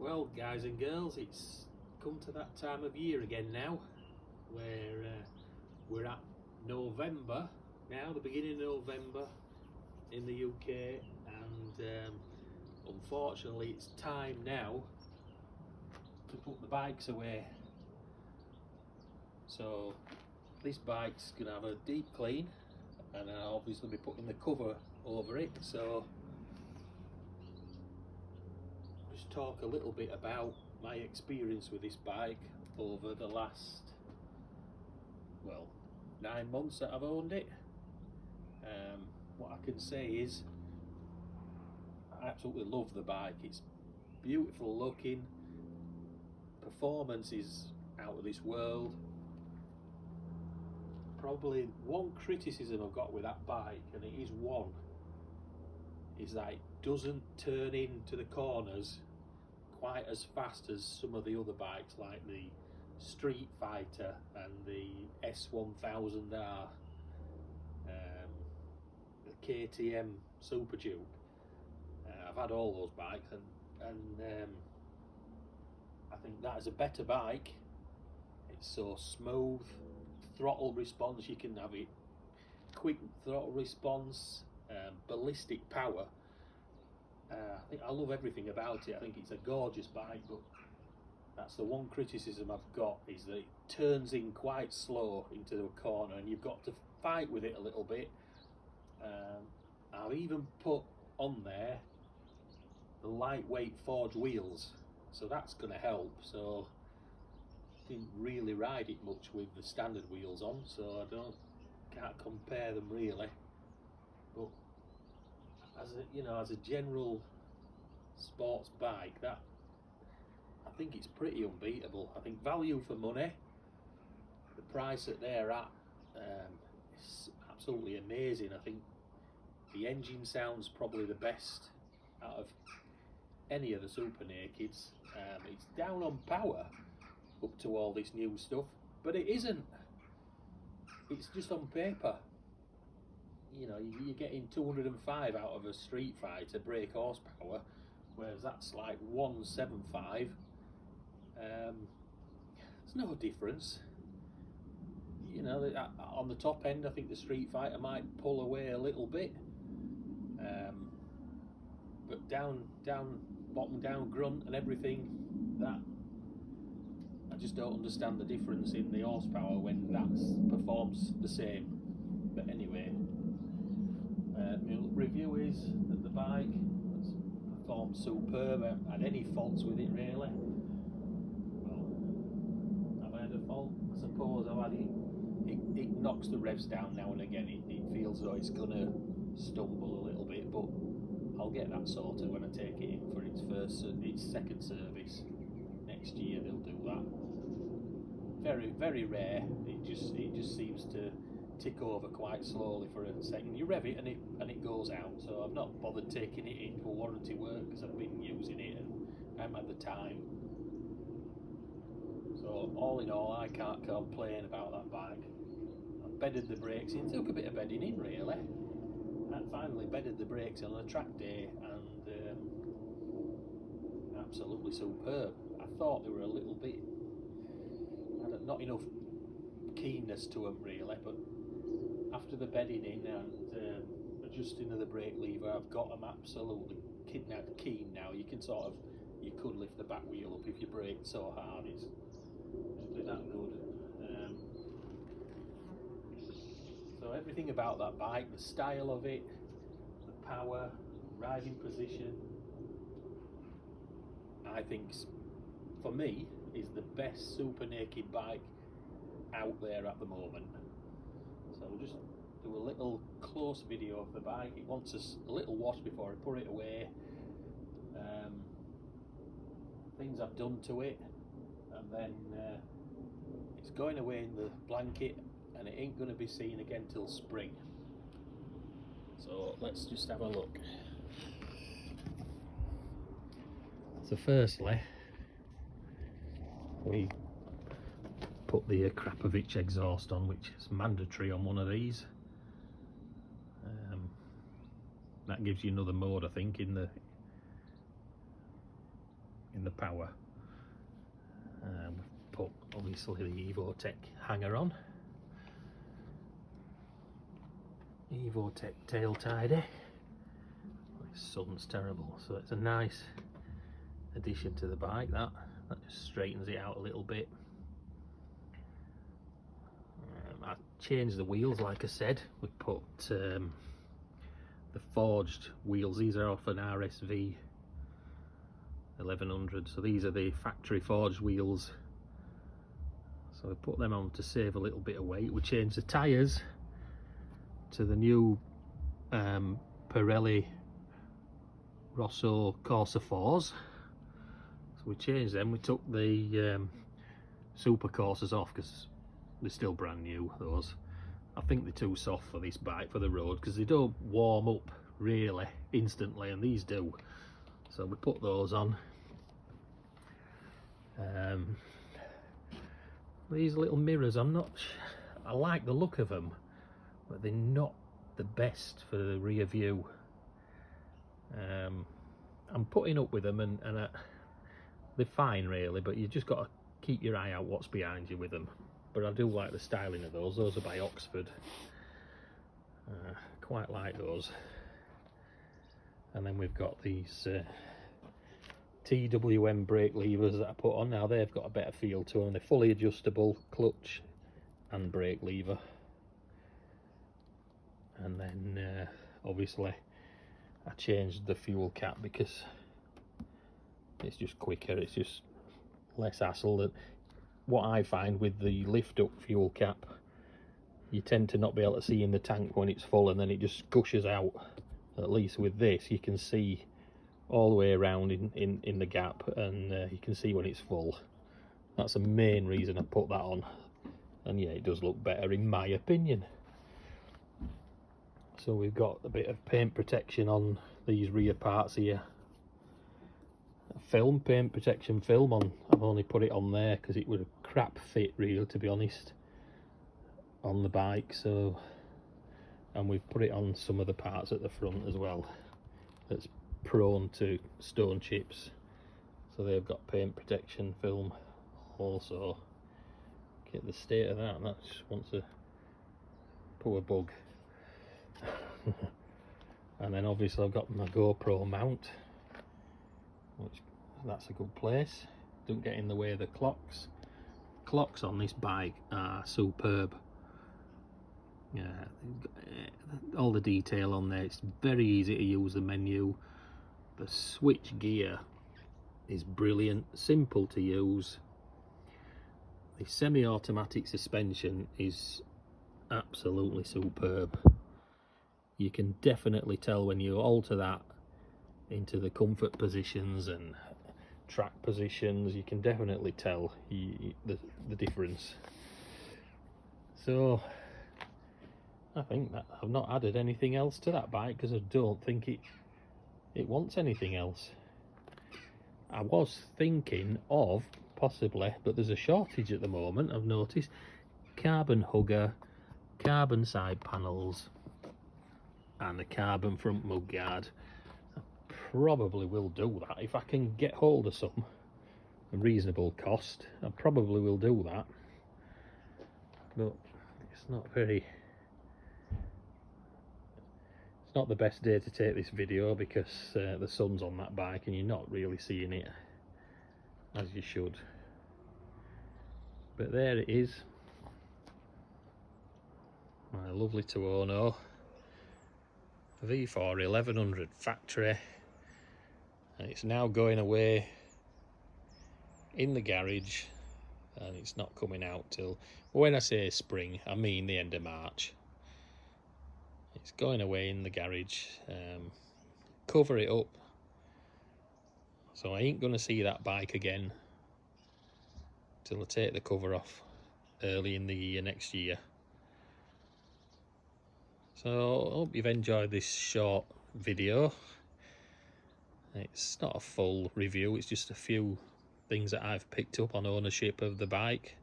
Well, guys and girls, it's come to that time of year again now, where we're at November now, the beginning of November in the UK, and unfortunately it's time now to put the bikes away. So this bike's going to have a deep clean, and I'll obviously be putting the cover over it. So just talk a little bit about my experience with this bike over the last, well, 9 months that I've owned it. What I can say is I absolutely love the bike. It's beautiful looking, performance is out of this world. Probably one criticism I've got with that bike, and it is one, is that it doesn't turn into the corners quite as fast as some of the other bikes like the Street Fighter and the S1000R, the KTM Super Duke. I've had all those bikes, and I think that is a better bike. It's so smooth, throttle response, you can have it quick throttle response, ballistic power. I think I love everything about it. I think it's a gorgeous bike, but that's the one criticism I've got, is that it turns in quite slow into a corner and you've got to fight with it a little bit. I've even put on there the lightweight forged wheels, so that's going to help. So I didn't really ride it much with the standard wheels on, so I can't compare them really. But as a general sports bike, that I think it's pretty unbeatable. I think value for money, the price that they're at, is absolutely amazing. I think the engine sounds probably the best out of any of the Super Nakeds. It's down on power up to all this new stuff, but it isn't. It's just on paper. You're getting 205 out of a Street Fighter brake horsepower, whereas that's like 175. There's no difference. On the top end, I think the Street Fighter might pull away a little bit, but down bottom, down grunt and everything, that I just don't understand the difference in the horsepower when that performs the same. But anyway, my review is that the bike has performed superb. I haven't had any faults with it really. Well, I've had a fault, I suppose. It knocks the revs down now and again. It feels as though it's gonna stumble a little bit, but I'll get that sorted when I take it in for its second service next year. They'll do that. Very, very rare. It just seems to tick over quite slowly for a second. You rev it and it goes out. So I've not bothered taking it in for warranty work because I've been using it and I haven't had the time. So all in all, I can't complain about that bike. I've bedded the brakes in. It took a bit of bedding in really. I finally bedded the brakes on a track day, and absolutely superb. I thought they were a little bit, not enough keenness to them really, but after the bedding in and adjusting of the brake lever, I've got them absolutely keen now. You could lift the back wheel up if you braked so hard. It's that good. So everything about that bike, the style of it, the power, riding position, I think for me is the best Super Naked bike out there at the moment. So we'll just do a little close video of the bike. It wants a little wash before I put it away. Things I've done to it, and then it's going away in the blanket, and it ain't going to be seen again till spring. So let's just have a look. So firstly, we put the Krapovich exhaust on, which is mandatory on one of these. That gives you another mode, I think, in in the power. We've put obviously the Evotech hanger on. Evotech tail tidy. This sun's terrible, so it's a nice addition to the bike. That just straightens it out a little bit. I changed the wheels, like I said. We put the forged wheels. These are off an RSV 1100, so these are the factory forged wheels. So we put them on to save a little bit of weight. We changed the tyres to the new Pirelli Rosso Corsa 4s. So we changed them. We took the Super Corsas off because they're still brand new, those. I think they're too soft for this bike for the road because they don't warm up really instantly, and these do. So we put those on. These little mirrors, I like the look of them, but they're not the best for the rear view. I'm putting up with them, and they're fine really, but you just got to keep your eye out what's behind you with them. But I do like the styling of those. Those are by Oxford. Quite like those. And then we've got these TWM brake levers that I put on. Now they've got a better feel to them. They're fully adjustable clutch and brake lever. And then obviously I changed the fuel cap because it's just quicker, it's just less hassle. What I find with the lift up fuel cap, you tend to not be able to see in the tank when it's full, and then it just gushes out. At least with this you can see all the way around in the gap, and you can see when it's full. That's the main reason I put that on, and yeah, it does look better in my opinion. So we've got a bit of paint protection on these rear parts here. Film, paint protection film on. I've only put it on there because it would have crap fit really, to be honest, on the bike. So, and we've put it on some of the parts at the front as well that's prone to stone chips, so they've got paint protection film also. Get the state of that just wants a poor bug. And then obviously I've got my GoPro mount, which that's a good place. Don't get in the way of the clocks. Clocks on this bike are superb. Yeah, all the detail on there. It's very easy to use the menu. The switch gear is brilliant, simple to use. The semi-automatic suspension is absolutely superb. You can definitely tell when you alter that into the comfort positions and track positions, you can definitely tell the difference. So I think that I've not added anything else to that bike because I don't think it wants anything else. I was thinking of possibly, but there's a shortage at the moment, I've noticed, carbon hugger, carbon side panels and a carbon front mudguard. Probably will do that if I can get hold of some a reasonable cost. I probably will do that, but it's not the best day to take this video because the sun's on that bike and you're not really seeing it as you should. But there it is, my lovely Tuono V4 1100 factory, and it's now going away in the garage, and it's not coming out till, when I say spring, I mean the end of March. It's going away in the garage. Cover it up, so I ain't gonna see that bike again till I take the cover off early in the year next year. So I hope you've enjoyed this short video. It's not a full review, it's just a few things that I've picked up on ownership of the bike.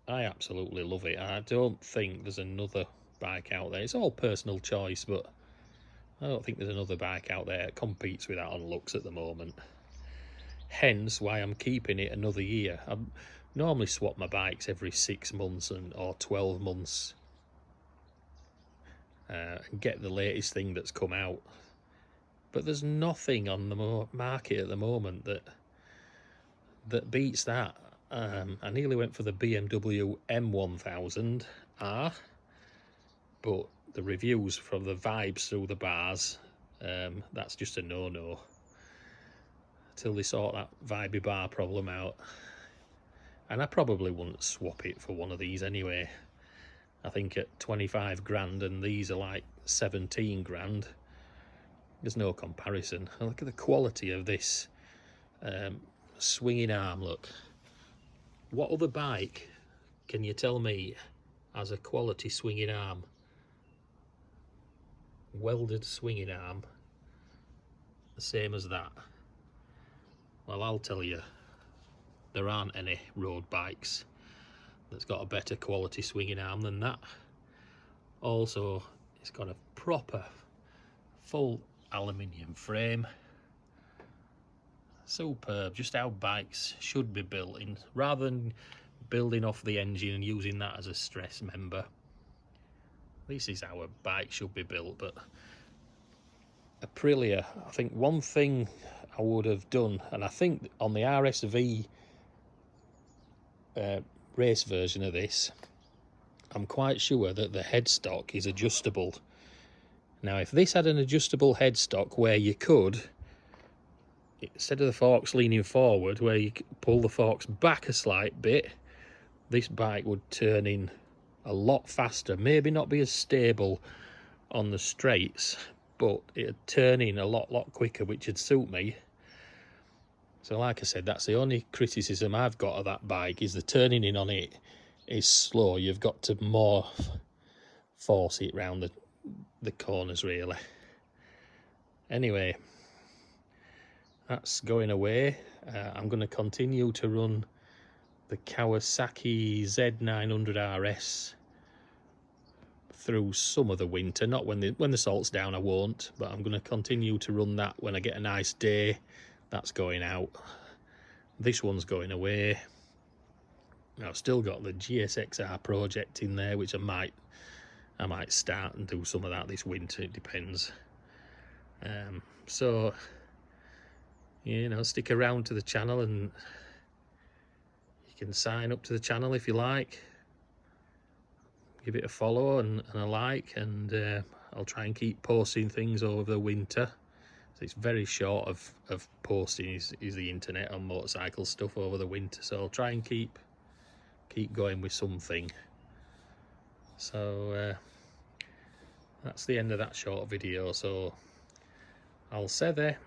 I absolutely love it. I don't think there's another bike out there. It's all personal choice, but I don't think there's another bike out there that competes with that on looks at the moment. hence why I'm keeping it another year. I normally swap my bikes every 6 months or 12 months and get the latest thing that's come out. But there's nothing on the market at the moment that beats that. I nearly went for the BMW M1000R, but the reviews from the vibes through the bars, that's just a no-no till they sort that vibey bar problem out. And I probably wouldn't swap it for one of these anyway. I think at 25 grand and these are like 17 grand, there's no comparison. And look at the quality of this swinging arm. Look, what other bike can you tell me has a quality swinging arm? Welded swinging arm, the same as that. Well, I'll tell you, there aren't any road bikes that's got a better quality swinging arm than that. Also, it's got a proper full aluminium frame. Superb, just how bikes should be built in, rather than building off the engine and using that as a stress member. This is how a bike should be built. But Aprilia, I think one thing I would have done, and I think on the RSV race version of this, I'm quite sure that the headstock is adjustable. Now, if this had an adjustable headstock where you could, instead of the forks leaning forward, where you pull the forks back a slight bit, this bike would turn in a lot faster. Maybe not be as stable on the straights, but it'd turn in a lot quicker, which would suit me. So like I said, that's the only criticism I've got of that bike, is the turning in on it is slow. You've got to more force it round the corners, really. Anyway, that's going away. I'm going to continue to run the Kawasaki Z900 RS through some of the winter. Not when the salt's down, I won't, but I'm going to continue to run that when I get a nice day. That's going out. This one's going away. I've still got the GSXR project in there, which I might start and do some of that this winter. It depends. So, you know, stick around to the channel, and you can sign up to the channel if you like. Give it a follow and a like, and I'll try and keep posting things over the winter. So it's very short of posting is the internet on motorcycle stuff over the winter. So I'll try and keep going with something. So that's the end of that short video. So I'll say there.